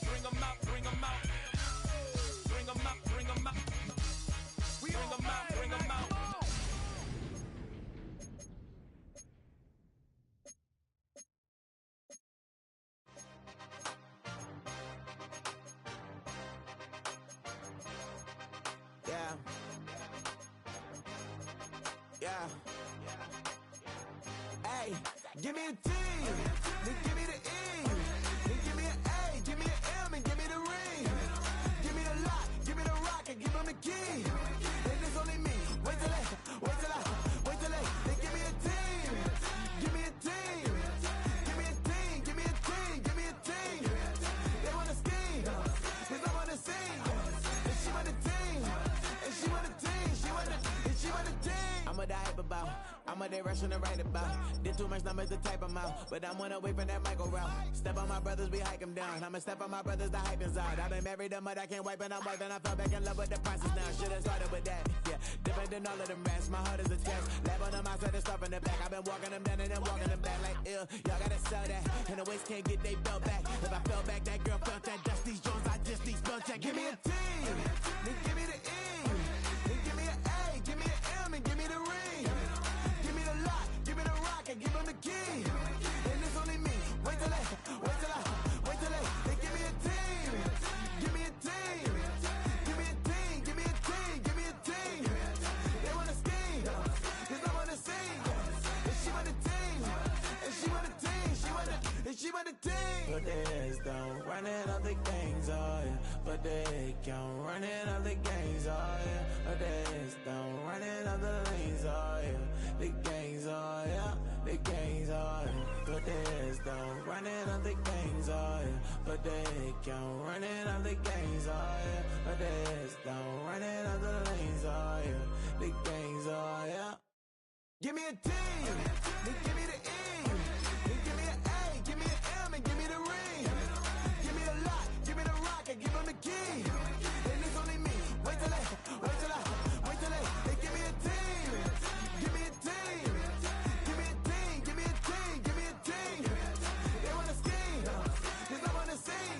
Bring 'em out, bring 'em out. Bring 'em out, bring 'em out. Bring 'em out, bring 'em out. Yeah. Yeah. Hey, give me a T, then give me the E, then give me an A, give me an M, and give me the ring. Give me the lock, give me the rock, and give them the key. And it's only me. Wait till then give me a team. Give me a team. Give me a team. Give me a team. Give me a team. They wanna scheme, 'cause I wanna sing. And she want a team. And she want a team. She want a team. I'ma die hype about. I'ma they rushing to write about. Did too much numbers to type them out. But I'm one away from that Michael route. Step on my brothers, we hike them down. I'ma step on my brothers, the hype is out. I've been married them, but I can't wipe it out more than I fell back in love with the process now. Should've started with that. Yeah, different than all of them rats. My heart is a test. Lab on them outside, stuff in the back. I've been walking them down and then walking them back like ill. Y'all gotta sell that. And the waist can't get they belt back. If I fell back, that girl felt that. Dust these Jones, I just need spell check. Give me a T, then give me the E, then give me an A, give me an M, and give me the ring. Give me the lock, give me the rock, and give them the key. And it's only me. Wait till they give me a team. Give me a team. Give me a team. Give me a team. Give me a team. They wanna she want the team. Put their heads down, running up the gangs, oh yeah. Put their head down, running up the gangs, oh yeah. Put their heads down, running up the lanes, oh yeah. The gangs, oh yeah. The gangs, oh yeah. Put their heads down, running up the gangs, oh yeah. Put their head down, running up the gangs, oh yeah. Put their heads down, running up the lanes, oh yeah. The gangs, oh yeah. Give me a T, then give me the E, then give me an A, give me an M, and give me the ring. Give me the lock, give me the rock, and give them the key. And it's only me. Wait till they give me a team. Give me a team. Give me a team. Give me a team. Give me a team. They wanna scheme, 'cause I wanna sing.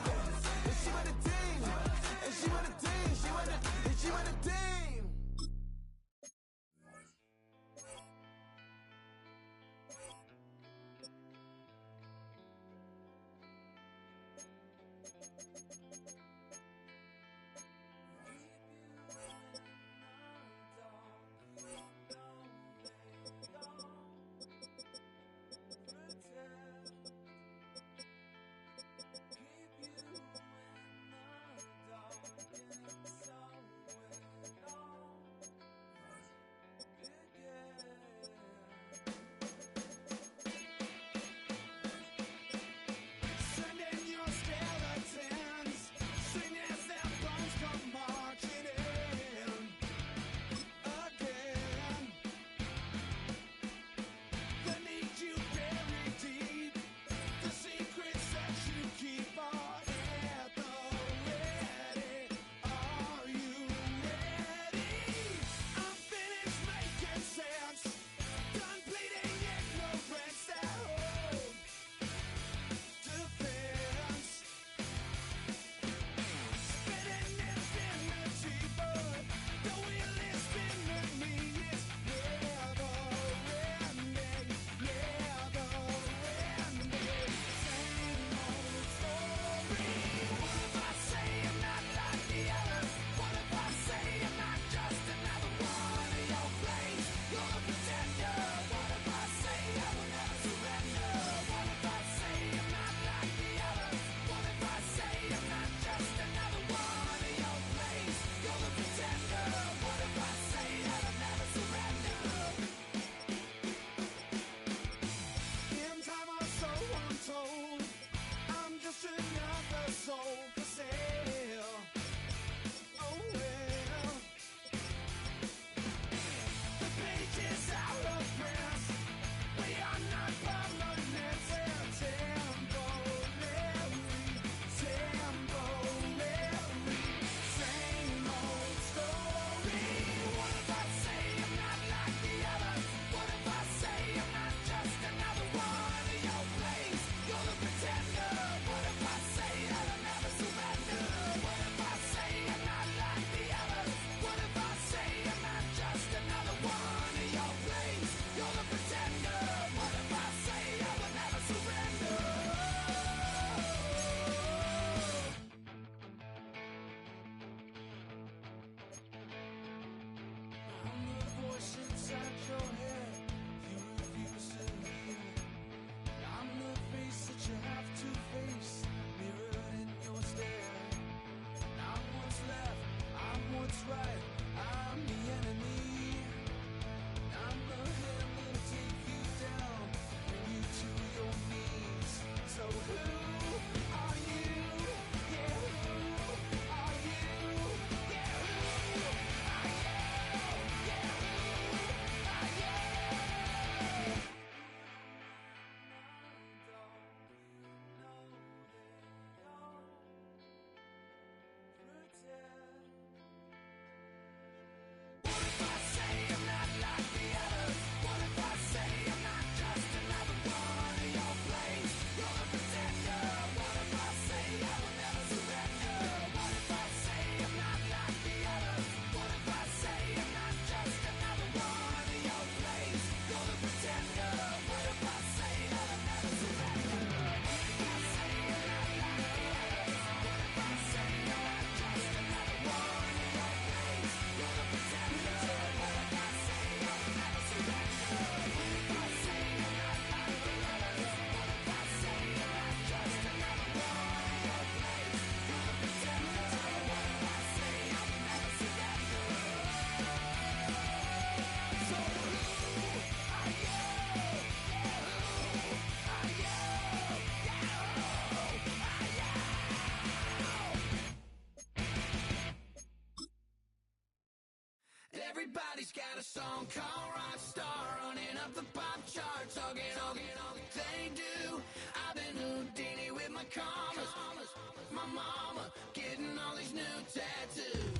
And she want a team. And she want a team. She want a team. song called Rock Star, running up the pop charts, all they do. I've been Houdini with my commas, my mama getting all these new tattoos.